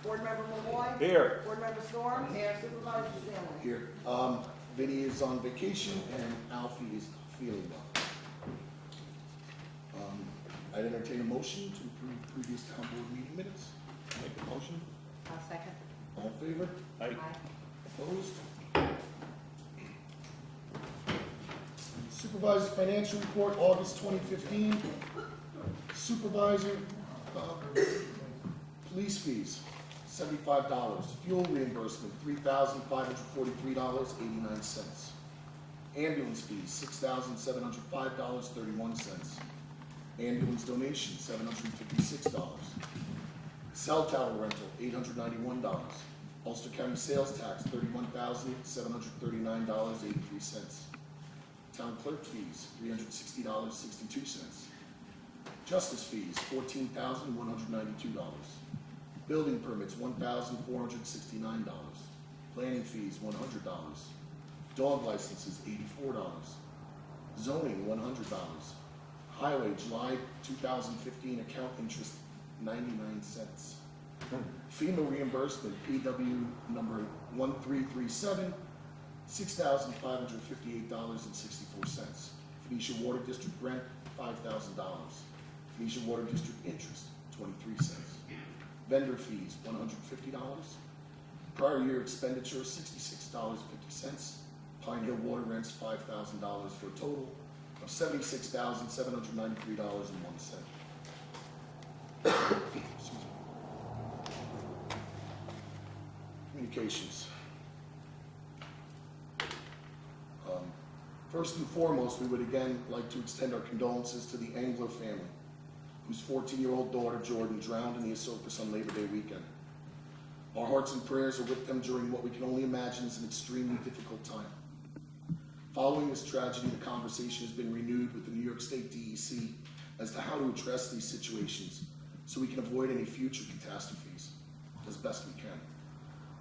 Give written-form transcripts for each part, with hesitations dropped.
Board Member Malloy. Here. Board Member Storm. Here. Supervisor Stanley. Here. Vinny is on vacation and Alfie is feeling well. I'd entertain a motion to approve previous town board meeting minutes. Make a motion. I'll second. All in favor? Aye. Opposed? Supervisor's financial report, August 2015. Supervisor, police fees, $75. Fuel reimbursement, $3,543.89. Ambulance fees, $6,705.31. Ambulance donation, $756. Cell tower rental, $891. Ulster County sales tax, $31,739.83. Town clerk fees, $360.62. Justice fees, $14,192. Building permits, $1,469. Planning fees, $100. Dog licenses, $84. Zoning, $100. Highway, July 2015 account interest, 99 cents. FEMA reimbursement, PW number 1337, $6,558.64. Phoenicia Water District rent, $5,000. Phoenicia Water District interest, 23 cents. Vendor fees, $150. Prior year expenditure, $66.50. Pine Hill Water rents, $5,000 for a total of $76,793.01. Excuse me. Communications. First and foremost, we would again like to extend our condolences to the Engler family, whose 14-year-old daughter, Jordan, drowned in the Esopus on Labor Day weekend. Our hearts and prayers are with them during what we can only imagine is an extremely difficult time. Following this tragedy, the conversation has been renewed with the New York State DEC as to how to address these situations so we can avoid any future catastrophes as best we can,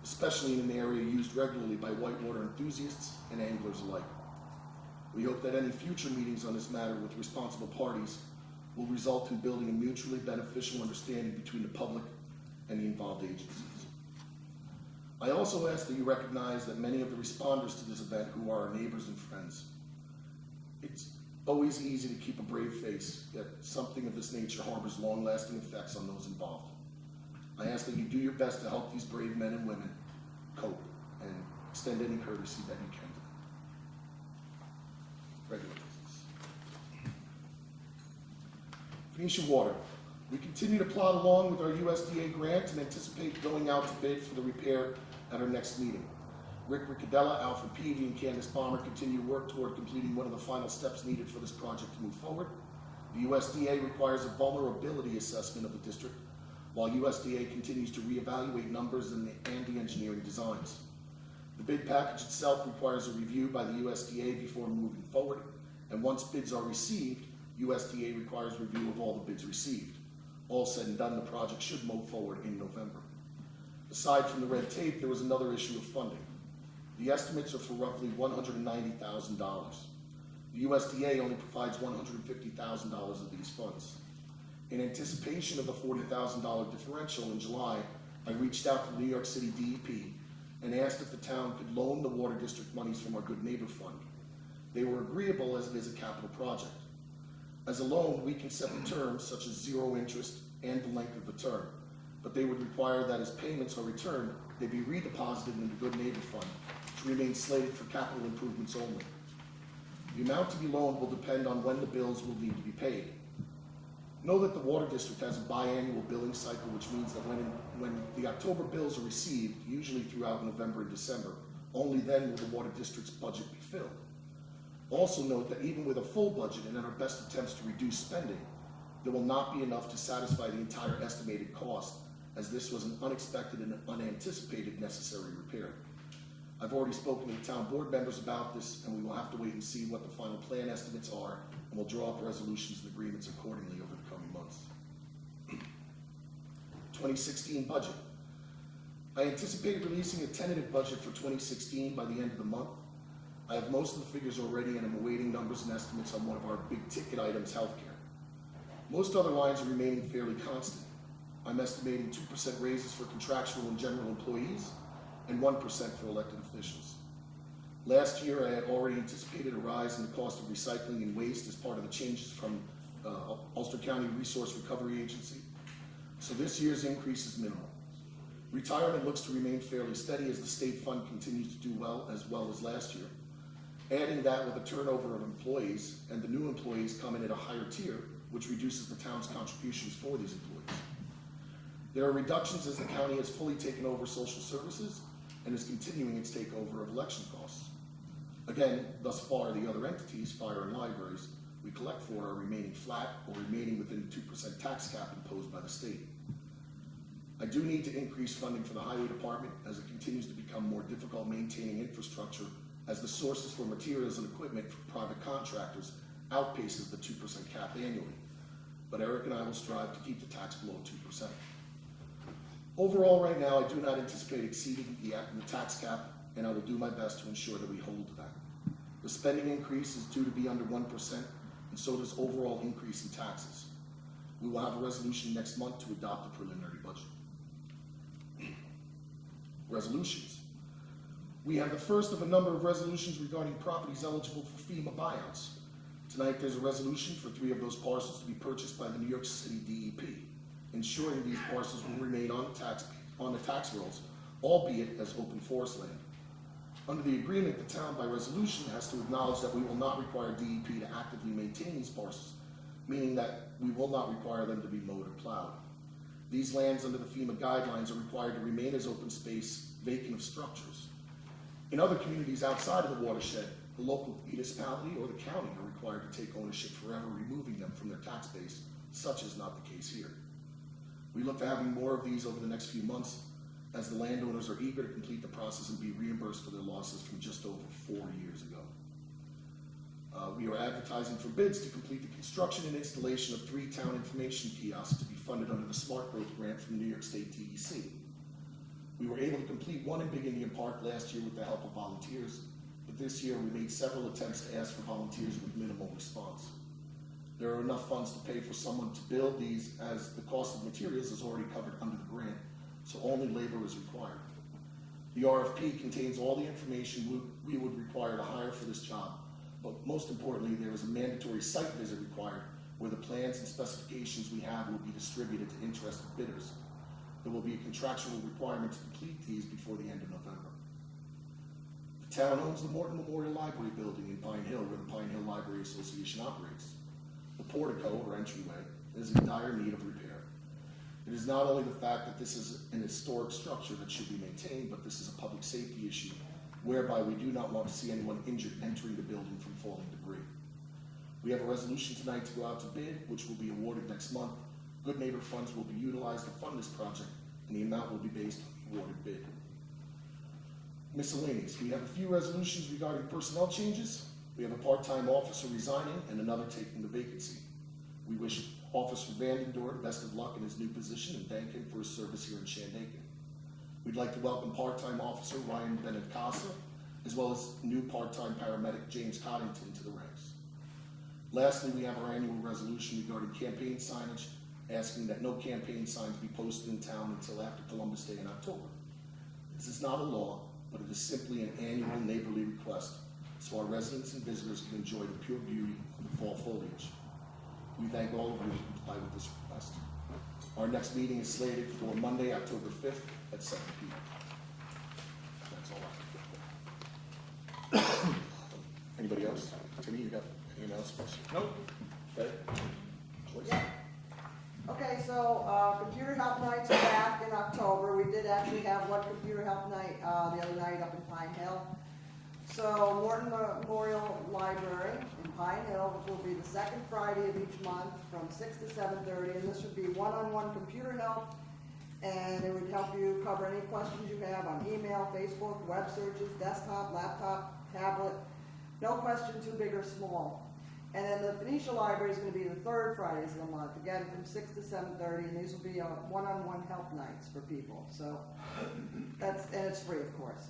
especially in an area used regularly by whitewater enthusiasts and anglers alike. We hope that any future meetings on this matter with responsible parties will result in building a mutually beneficial understanding between the public and the involved agencies. I also ask that you recognize that many of the responders to this event who are our neighbors and friends. It's always easy to keep a brave face, yet something of this nature harbors long-lasting effects on those involved. I ask that you do your best to help these brave men and women cope and extend any courtesy that you can to them. Regular business. Phoenicia Water. We continue to plod along with our USDA grant and anticipate going out to bid for the repair at our next meeting. Rick Riccadella, Alfred Peavy, and Candace Bomber continue to work toward completing one of the final steps needed for this project to move forward. The USDA requires a vulnerability assessment of the district, while USDA continues to reevaluate numbers and the engineering designs. The bid package itself requires a review by the USDA before moving forward, and once bids are received, USDA requires review of all the bids received. All said and done, the project should move forward in November. Aside from the red tape, there was another issue of funding. The estimates are for roughly $190,000. The USDA only provides $150,000 of these funds. In anticipation of the $40,000 differential in July, I reached out to the New York City DEP and asked if the town could loan the water district monies from our Good Neighbor Fund. They were agreeable as it is a capital project. As a loan, we can set the terms such as zero interest and the length of the term, but they would require that as payments are returned, they be redeposited in the Good Neighbor Fund, which remains slated for capital improvements only. The amount to be loaned will depend on when the bills will need to be paid. Know that the water district has a biannual billing cycle, which means that when the October bills are received, usually throughout November and December, only then will the water district's budget be filled. Also note that even with a full budget and in our best attempts to reduce spending, there will not be enough to satisfy the entire estimated cost, as this was an unexpected and unanticipated necessary repair. I've already spoken to the town board members about this, and we will have to wait and see what the final plan estimates are, and we'll draw up resolutions and agreements accordingly over the coming months. 2016 budget. I anticipate releasing a tentative budget for 2016 by the end of the month. I have most of the figures already, and I'm awaiting numbers and estimates on one of our big ticket items, healthcare. Most other lines are remaining fairly constant. I'm estimating 2% raises for contractual and general employees and 1% for elected officials. Last year, I had already anticipated a rise in the cost of recycling and waste as part of the changes from Ulster County Resource Recovery Agency. So this year's increase is minimal. Retirement looks to remain fairly steady as the state fund continues to do well as last year. Adding that with a turnover of employees, and the new employees come in at a higher tier, which reduces the town's contributions for these employees. There are reductions as the county has fully taken over social services and is continuing its takeover of election costs. Again, thus far, the other entities, fire and libraries, we collect for are remaining flat or remaining within the 2% tax cap imposed by the state. I do need to increase funding for the highway department as it continues to become more difficult maintaining infrastructure as the sources for materials and equipment for private contractors outpaces the 2% cap annually. But Eric and I will strive to keep the tax below 2%. Overall, right now, I do not anticipate exceeding the tax cap, and I will do my best to ensure that we hold to that. The spending increase is due to be under 1%, and so does overall increase in taxes. We will have a resolution next month to adopt the preliminary budget. Resolutions. We have the first of a number of resolutions regarding properties eligible for FEMA buyouts. Tonight, there's a resolution for 3 of those parcels to be purchased by the New York City DEP, ensuring these parcels will remain on the tax rolls, albeit as open forest land. Under the agreement, the town by resolution has to acknowledge that we will not require DEP to actively maintain these parcels, meaning that we will not require them to be mowed or plowed. These lands under the FEMA guidelines are required to remain as open space, vacant of structures. In other communities outside of the watershed, the local municipality or the county are required to take ownership forever, removing them from their tax base. Such is not the case here. We look to having more of these over the next few months as the landowners are eager to complete the process and be reimbursed for their losses from just over 4 years ago. We are advertising for bids to complete the construction and installation of 3 town information kiosks to be funded under the Smart Growth Grant from the New York State DEC. We were able to complete one in Big Indian Park last year with the help of volunteers, but this year we made several attempts to ask for volunteers with minimal response. There are enough funds to pay for someone to build these as the cost of materials is already covered under the grant, so only labor is required. The RFP contains all the information we would require to hire for this job, but most importantly, there is a mandatory site visit required where the plans and specifications we have will be distributed to interested bidders. There will be a contractual requirement to complete these before the end of November. The town owns the Morton Memorial Library building in Pine Hill, where the Pine Hill Library Association operates. The portico, or entryway, is in dire need of repair. It is not only the fact that this is an historic structure that should be maintained, but this is a public safety issue, whereby we do not want to see anyone injured entering the building from falling debris. We have a resolution tonight to go out to bid, which will be awarded next month. Good Neighbor funds will be utilized to fund this project, and the amount will be based on the awarded bid. Miscellaneous. We have a few resolutions regarding personnel changes. We have a part-time officer resigning and another taking the vacancy. We wish Officer Vandendorf best of luck in his new position and thank him for his service here in Shandaken. We'd like to welcome part-time officer Ryan Benedicasa, as well as new part-time paramedic James Coddington to the ranks. Lastly, we have our annual resolution regarding campaign signage, asking that no campaign signs be posted in town until after Columbus Day in October. This is not a law, but it is simply an annual neighborly request, so our residents and visitors can enjoy the pure beauty of the fall foliage. We thank all of you who complied with this request. Our next meeting is slated for Monday, October 5th at 7 p.m. That's all. Anybody else? Timmy, you got anything else for us? Nope. Okay. Joyce? Yeah. Okay, so Computer Health Nights are back in October. We did actually have one Computer Health Night the other night up in Pine Hill. So Morton Memorial Library in Pine Hill will be the second Friday of each month from 6 to 7:30, and this would be one-on-one computer help, and it would help you cover any questions you have on email, Facebook, web searches, desktop, laptop, tablet. No question too big or small. And then the Phoenicia Library is going to be the third Fridays of the month, again from 6 to 7:30, and these will be one-on-one help nights for people. So and it's free, of course.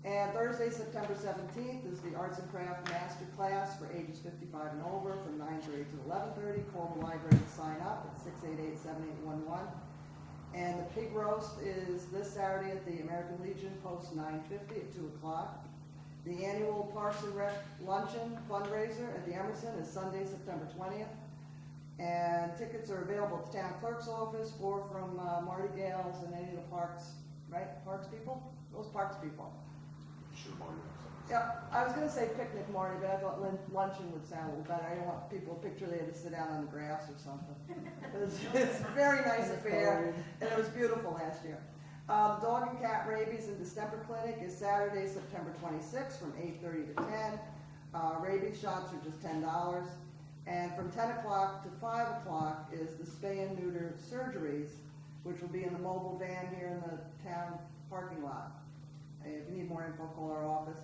And Thursday, September 17th is the Arts and Craft Master Class for ages 55 and over from 9:30 to 11:30. Call the library to sign up at 688-7811. And the pig roast is this Saturday at the American Legion, post 9:50 at 2 o'clock. The annual Parks and Rec Luncheon fundraiser at the Emerson is Sunday, September 20th. And tickets are available at the town clerk's office or from Marty Gales and any of the parks, right? Parks people? Those parks people. Sure, Marty. Yeah, I was gonna say picnic, Marty, but I thought luncheon would sound a little better. I don't want people to picture they had to sit down on the grass or something. It's a very nice affair, and it was beautiful last year. Dog and cat rabies and distemper clinic is Saturday, September 26th from 8:30 to 10. Rabies shots are just $10. And from 10 o'clock to 5 o'clock is the spay and neuter surgeries, which will be in the mobile van here in the town parking lot. If you need more info, call our office.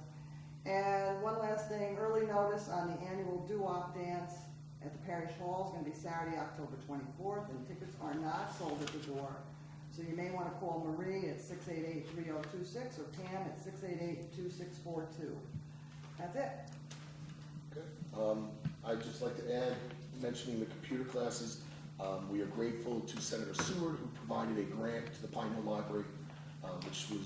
And one last thing, early notice on the annual doo-wop dance at the parish hall is going to be Saturday, October 24th, and tickets are not sold at the door. So you may want to call Marie at 688-3026 or Pam at 688-2642. That's it. Okay. I'd just like to add, mentioning the computer classes, we are grateful to Senator Seward, who provided a grant to the Pine Hill Library, which was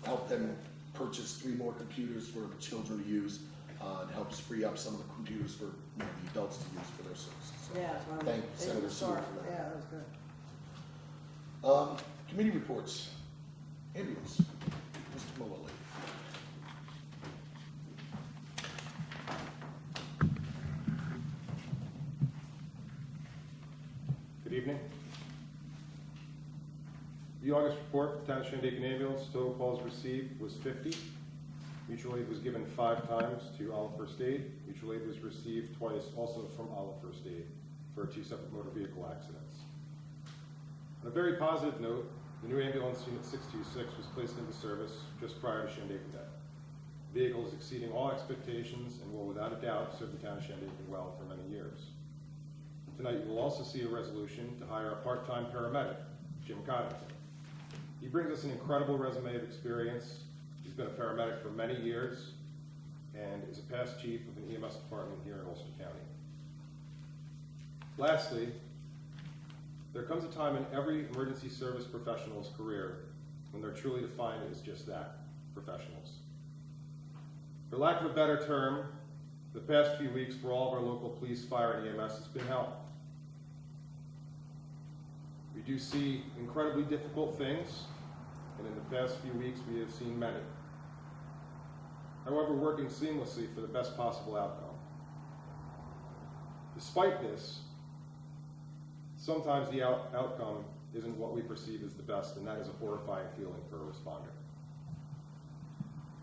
helped them purchase 3 more computers for children to use. It helps free up some of the computers for the adults to use for their services. So Yeah, that's what I'm thank Senator Seward for that. Yeah, that was good. Committee reports. Ambulance. Mr. Mullally. Good evening. The August report, the Town of Shandaken Ambulance, total calls received was 50. Mutual aid was given 5 times to Olive First Aid. Mutual aid was received twice also from Olive First Aid for 2 separate motor vehicle accidents. On a very positive note, the new ambulance unit 626 was placed into service just prior to Shandaken Day. The vehicle is exceeding all expectations and will without a doubt serve the Town of Shandaken well for many years. Tonight you will also see a resolution to hire a part-time paramedic, Jim Coddington. He brings us an incredible resume of experience. He's been a paramedic for many years and is a past chief of an EMS department here in Ulster County. Lastly, there comes a time in every emergency service professional's career when they're truly defined as just that, professionals. For lack of a better term, the past few weeks for all of our local police, fire, and EMS has been hell. We do see incredibly difficult things, and in the past few weeks we have seen many. However, working seamlessly for the best possible outcome. Despite this, sometimes the outcome isn't what we perceive as the best, and that is a horrifying feeling for a responder.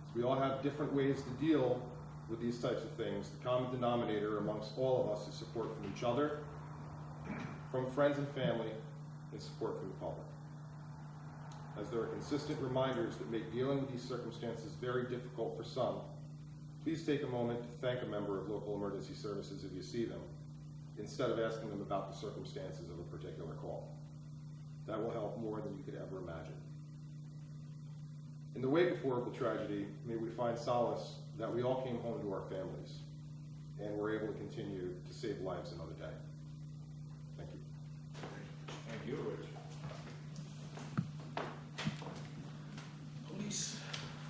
So we all have different ways to deal with these types of things. The common denominator amongst all of us is support from each other, from friends and family, and support from the public. As there are consistent reminders that make dealing with these circumstances very difficult for some, please take a moment to thank a member of local emergency services if you see them, instead of asking them about the circumstances of a particular call. That will help more than you could ever imagine. In the wake of horrible tragedy, may we find solace that we all came home to our families and were able to continue to save lives another day. Thank you. Thank you, Rich.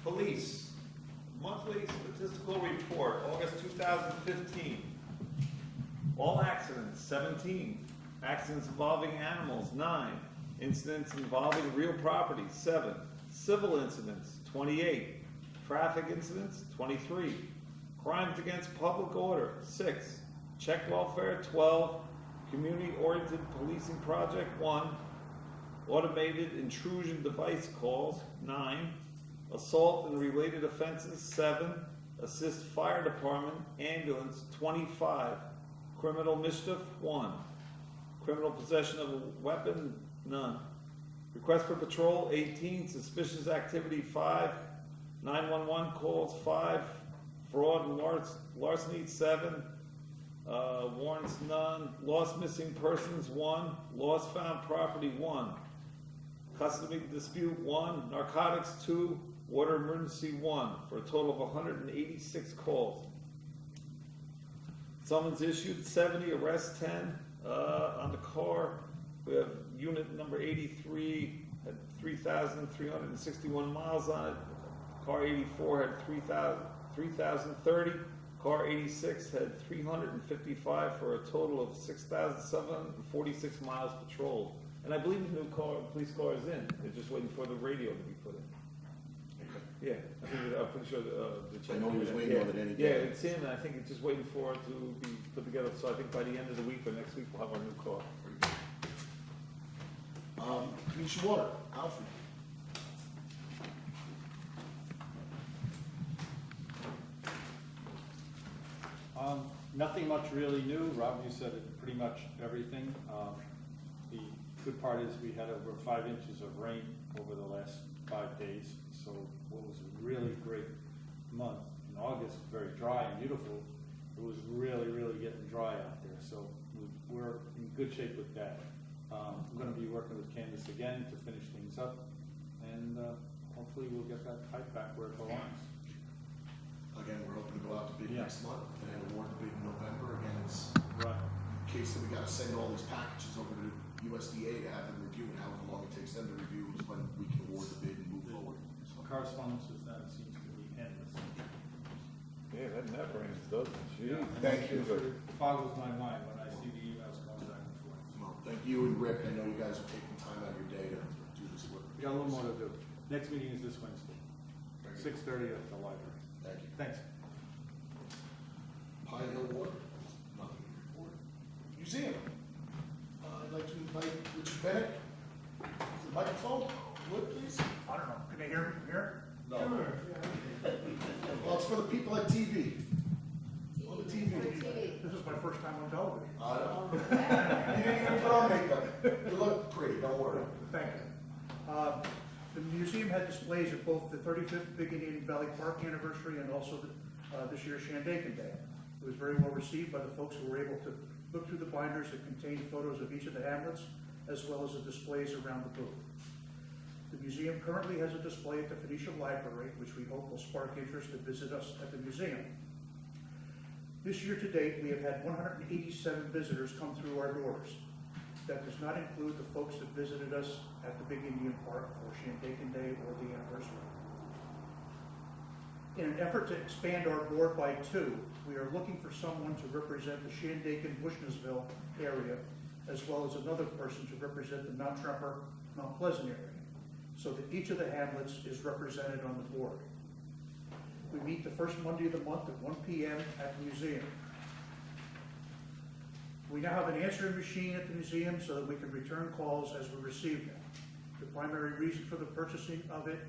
Police, monthly statistical report, August 2015. All accidents, 17. Accidents involving animals, 9. Incidents involving real property, 7. Civil incidents, 28. Traffic incidents, 23. Crimes against public order, 6. Check welfare, 12. Community-oriented policing project, 1. Automated intrusion device calls, 9. Assault and related offenses, 7. Assist fire department, ambulance, 25. Criminal mischief, 1. Criminal possession of a weapon, none. Request for patrol, 18. Suspicious activity, 5. 911 calls, 5. Fraud and larceny, 7. Warrants, none. Lost missing persons, 1. Lost found property, 1. Custody dispute, 1. Narcotics, 2. Water emergency, 1. For a total of 186 calls. Summons issued, 70. Arrest, 10. On the car, we have unit number 83 had 3,361 miles on it. Car 84 had 3,030. Car 86 had 355 for a total of 6,746 miles patrolled. And I believe the new police car is in. They're just waiting for the radio to be put in. Yeah, I'm pretty sure the I know he was waiting on it any day. Yeah, it's in, and I think it's just waiting for it to be put together. So I think by the end of the week or next week, we'll have our new car. Community water, Alfred. Nothing much really new. Rob, you said it, pretty much everything. The good part is we had over 5 inches of rain over the last 5 days. So what was a really great month in August, very dry and beautiful. It was really, really getting dry out there. So we're in good shape with that. I'm going to be working with Candace again to finish things up, and hopefully we'll get that pipe back where it belongs. Again, we're hoping to go out to bid Yeah. next month and award the bid in November. Again, it's Right. in case that we gotta send all these packages over to USDA to have them review, and however long it takes them to review is when we can award the bid and move forward. So, Correspondence with them seems to be endless. Yeah, that never ends, doesn't it? Jeez. Thank you. It boggles my mind when I see the emails going back and forth. well, thank you and Rick. I know you guys are taking time out of your day to do this work. We got a little more to do. Next meeting is this Wednesday, 6:30 at the library. Thank you. Thanks. Pine Hill Water, nothing to report. Museum, I'd like to invite Richard Bennett to the microphone. Would please? I don't know, can they hear me from here? No. Well, it's for the people at TV. On the TV. This is my first time on television. I know. You didn't even put on makeup. You look pretty, don't worry. Thank you. The museum had displays at both the 35th Big Indian Valley Park anniversary and also this year's Shandaken Day. It was very well received by the folks who were able to look through the binders that contained photos of each of the hamlets, as well as the displays around the booth. The museum currently has a display at the Phoenicia Library, which we hope will spark interest to visit us at the museum. This year to date, we have had 187 visitors come through our doors. That does not include the folks that visited us at the Big Indian Park for Shandaken Day or the anniversary. In an effort to expand our board by 2, we are looking for someone to represent the Shandaken-Bushnellsville area, as well as another person to represent the Mount Tremper, Mount Pleasant area, so that each of the hamlets is represented on the board. We meet the first Monday of the month at 1 p.m. at the museum. We now have an answering machine at the museum so that we can return calls as we receive them. The primary reason for the purchasing of it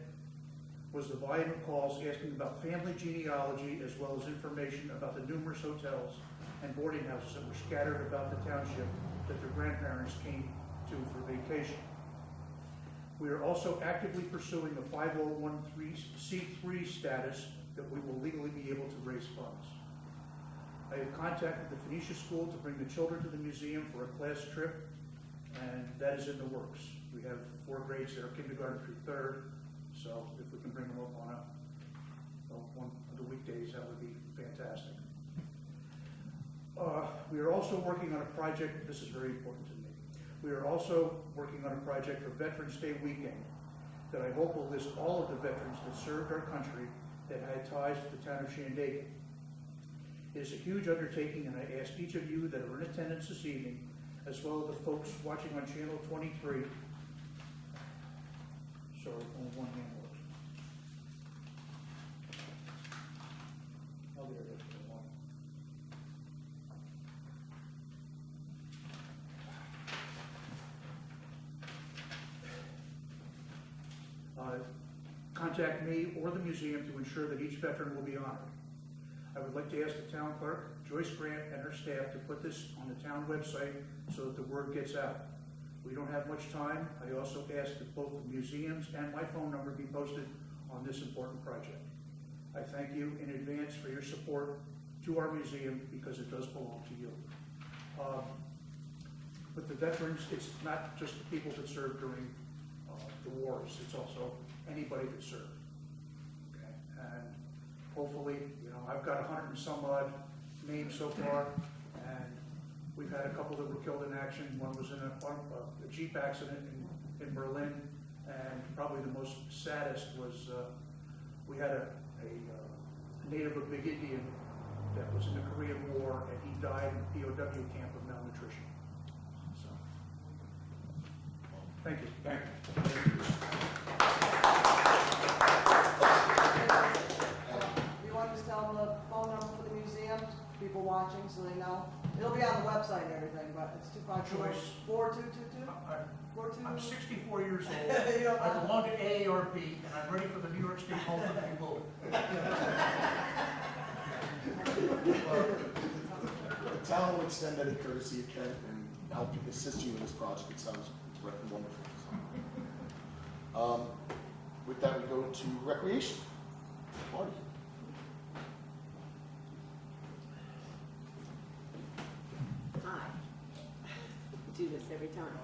was the volume of calls asking about family genealogy, as well as information about the numerous hotels and boarding houses that were scattered about the township that their grandparents came to for vacation. We are also actively pursuing a 501c3 status that we will legally be able to raise funds. I have contacted the Phoenicia School to bring the children to the museum for a class trip, and that is in the works. We have 4 grades there, kindergarten through 3rd, so if we can bring them up on one of the weekdays, that would be fantastic. We are also working on a project, this is very important to me. We are also working on a project for Veterans Day weekend that I hope will list all of the veterans that served our country that had ties to the town of Shandaken. It is a huge undertaking, and I ask each of you that are in attendance this evening, as well as the folks watching on Channel 23. Sorry, only one hand works. Oh, there it is. One. Contact me or the museum to ensure that each veteran will be honored. I would like to ask the town clerk, Joyce Grant, and her staff to put this on the town website so that the word gets out. We don't have much time. I also ask that both the museums and my phone number be posted on this important project. I thank you in advance for your support to our museum because it does belong to you. With the veterans, it's not just the people that served during the wars, it's also anybody that served. Okay? And hopefully, I've got 100 and some odd names so far, and We've had a couple that were killed in action. One was in a Jeep accident in Berlin, and probably the most saddest was we had a native of Big Indian that was in the Korean War, and he died in a POW camp of malnutrition. So, thank you. Thank you. You want to just tell them the phone number for the museum, people watching, so they know? It'll be on the website and everything, but it's 254-4222? I'm 64 years You old. don't I know. belong to AARP, and I'm ready for the New York State Home for the People. The town will extend any courtesy it can and help assist you in this project. It sounds wonderful. With that, we go to recreation. Marty. Hi. Do this every time.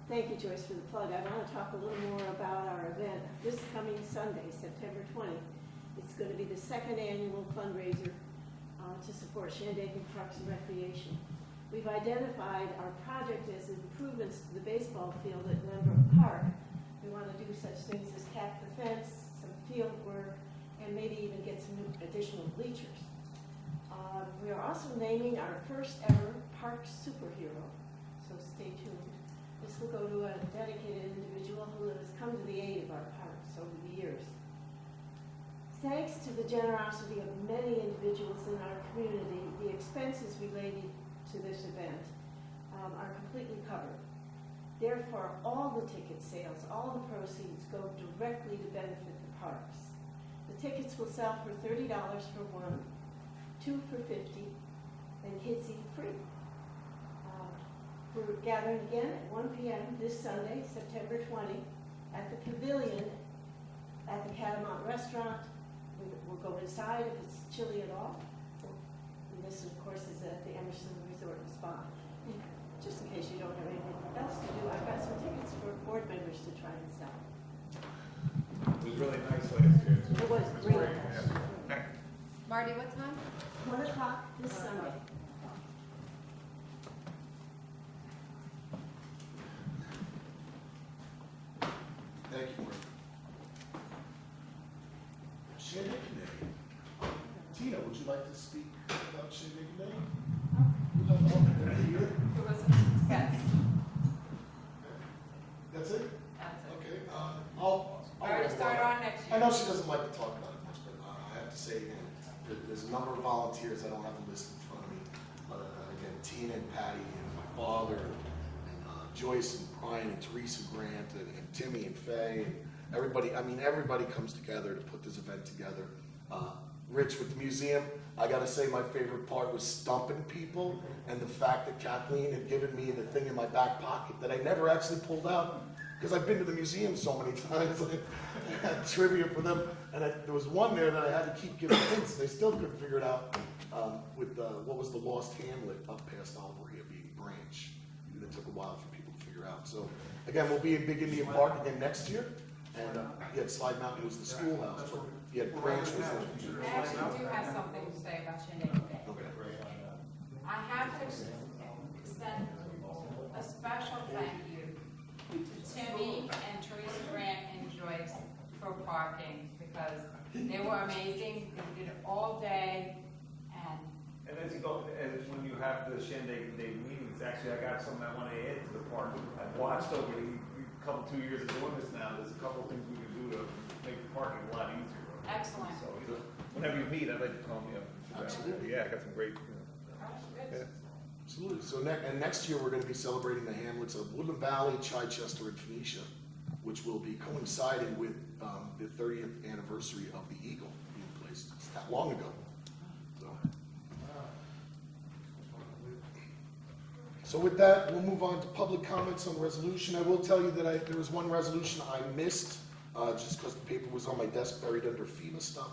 Thank you, Joyce, for the plug. I want to talk a little more about our event this coming Sunday, September 20th. It's going to be the second annual fundraiser to support Shandaken Parks and Recreation. We've identified our project as improvements to the baseball field at Glenbrook Park. We want to do such things as cap the fence, some field work, and maybe even get some additional bleachers. We are also naming our first ever park superhero, so stay tuned. This will go to a dedicated individual who has come to the aid of our parks over the years. Thanks to the generosity of many individuals in our community, the expenses related to this event are completely covered. Therefore, all the ticket sales, all the proceeds go directly to benefit the parks. The tickets will sell for $30 for one, 2 for $50, and kids eat free. We're gathering again at 1 p.m. this Sunday, September 20, at the Pavilion at the Catamount Restaurant. We'll go inside if it's chilly at all. And this, of course, is at the Emerson Resort and Spa. And just in case you don't have anything else to do, I've got some tickets for board members to try and sell. It was really nice last year, too. It was It's great. Yeah. Marty, what time? 1 o'clock this Sunday. Thank you, Marty. Shandaken Day. Tina, would you like to speak about Shandaken Day? You have all the year. It was a success. That's it? That's it. Okay. I'll I already started on next year. I know she doesn't like to talk about it much, but I have to say again, there's a number of volunteers. I don't have the list in front of me. Again, Tina and Patty and my father and Joyce and Brian and Teresa Grant and Timmy and Faye and everybody. I mean, everybody comes together to put this event together. Rich, with the museum, I gotta say my favorite part was stumping people and the fact that Kathleen had given me the thing in my back pocket that I never actually pulled out. Because I've been to the museum so many times, I had trivia for them, and there was one there that I had to keep giving hints. They still couldn't figure it out with what was the lost hamlet up past Alburia being Branch. It took a while for people to figure out. So again, we'll be in Big Indian Park again next year, and Slide Mountain was the schoolhouse, but Branch was the. I actually do have something to say about Shandaken Day. Okay. I have to extend a special thank you to Timmy and Teresa Grant and Joyce for parking, because they were amazing. They did it all day, And as you go, and when you have the Shandaken Day meetings, actually, I got something I want to add to the park. I've watched over the couple, 2 years of doing this now. There's a couple of things we can do to make the parking a lot easier. excellent. So, whenever you meet, I'd like to call me up. Absolutely. Yeah, I got some great, Good. Absolutely. So next year, we're going to be celebrating the hamlets of Woodland Valley, Chichester, and Phoenicia, which will be coinciding with the 30th anniversary of the Eagle being placed. It's that long ago. So with that, we'll move on to public comments on resolution. I will tell you that there was one resolution I missed, just because the paper was on my desk buried under FEMA stuff.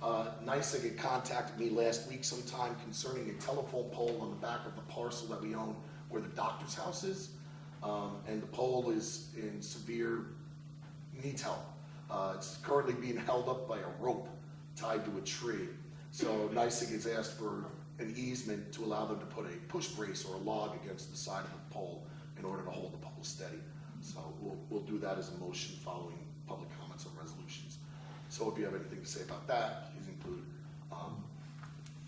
NYSEG had contacted me last week sometime concerning a telephone pole on the back of the parcel that we own where the doctor's house is. And the pole is in severe, needs help. It's currently being held up by a rope tied to a tree. So NYSEG has asked for an easement to allow them to put a push brace or a log against the side of the pole in order to hold the pole steady. So we'll do that as a motion following public comments on resolutions. So if you have anything to say about that, please include.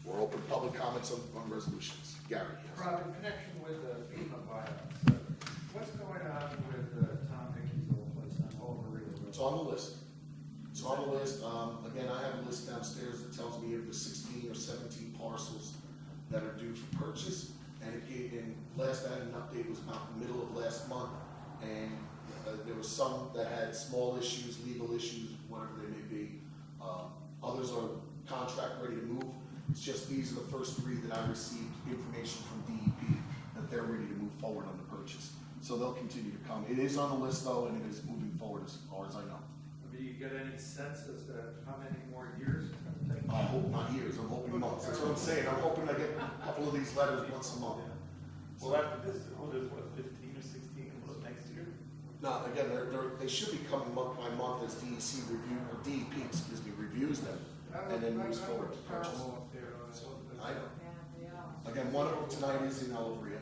We're open to public comments on resolutions. Gary, yes. Rob, in connection with the FEMA buyouts, what's going on with Tom Hickey's old place on Overeem Road? It's on the list. It's on the list. Again, I have a list downstairs that tells me of the 16 or 17 parcels that are due for purchase. And it gave, and last I had an update was about the middle of last month. And there were some that had small issues, legal issues, whatever they may be. Others are contract ready to move. It's just these are the first three that I received information from DEP that they're ready to move forward on the purchase. So they'll continue to come. It is on the list though, and it is moving forward as far as I know. Do you get any sense as to how many more years it's going to take? I hope not years, I'm hoping months. That's what I'm saying. I'm hoping I get a couple of these letters once a month. Well, after this, there's what, 15 or 16 next year? No, again, they should be coming month by month as DEP reviews them and then moves forward to purchase. I know. Again, one of them tonight is in Elvria,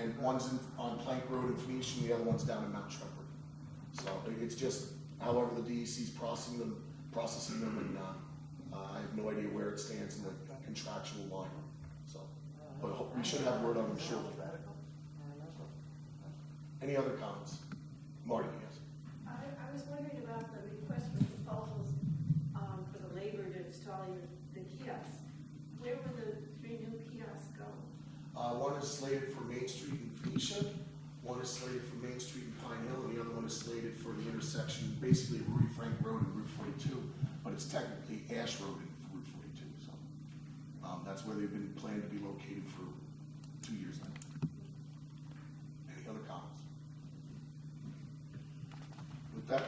and one's on Plank Road in Phoenicia, and the other one's down in Mount Tremper. So it's just however the DEC's processing them, and I have no idea where it stands in the contractual line. So, but we should have word on them shortly. Any other comments? Marty, yes. I was wondering about the request for proposals for the labor to install the kiosks. Where will the 3 new kiosks go? One is slated for Main Street in Phoenicia, one is slated for Main Street in Pine Hill, and the other one is slated for the intersection, basically Rudy Frank Road and Route 42, but it's technically Ash Road and Route 42. So that's where they've been planned to be located for 2 years now. Any other comments? With that,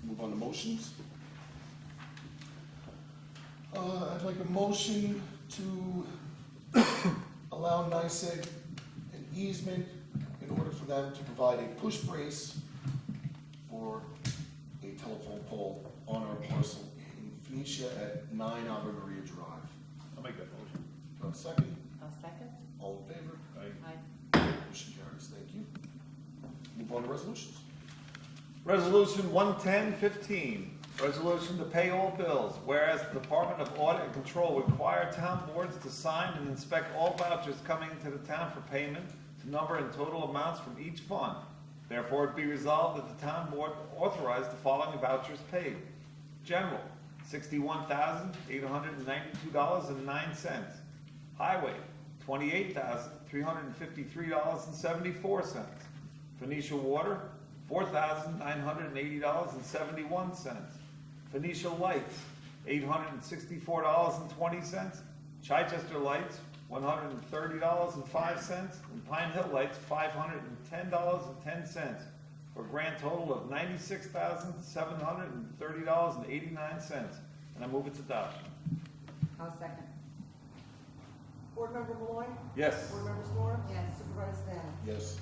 move on to motions. I'd like a motion to allow NYSEG an easement in order for them to provide a push brace for a telephone pole on our parcel in Phoenicia at 9 Ave Maria Drive. I'll make that motion. Do I have a second? I'll second. All in favor? Aye. Motion carries. Thank you. Move on to resolutions. Resolution 11015, resolution to pay all bills, whereas the Department of Audit and Control require town boards to sign and inspect all vouchers coming to the town for payment, to number and total amounts from each fund. Therefore, it be resolved that the town board authorize the following vouchers paid. General, $61,892.09. Highway, $28,353.74. Phoenicia Water, $4,980.71. Phoenicia Lights, $864.20. Chichester Lights, $130.05. And Pine Hill Lights, $510.10. For a grand total of $96,730.89. And I move its adoption. I'll second. Board Member Malloy? Yes. Board Member Storm? Yes. Supervisor Stanley? Yes.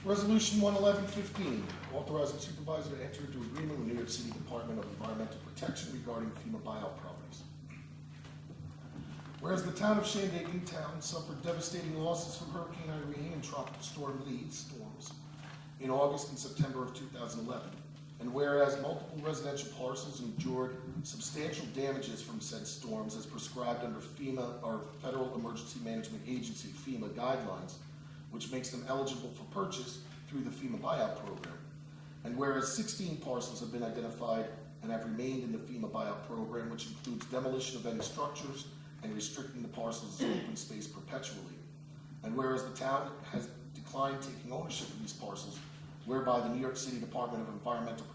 Resolution 11115, authorizing supervisor to enter into agreement with New York City Department of Environmental Protection regarding FEMA buyout properties. Whereas the town of Shandaken town suffered devastating losses from Hurricane Irene and Tropical Storm Lee storms in August and September of 2011, and whereas multiple residential parcels endured substantial damages from said storms as prescribed under FEMA or Federal Emergency Management Agency FEMA guidelines, which makes them eligible for purchase through the FEMA buyout program. And whereas 16 parcels have been identified and have remained in the FEMA buyout program, which includes demolition of any structures and restricting the parcels as open space perpetually. And whereas the town has declined taking ownership of these parcels, whereby the New York City Department of Environmental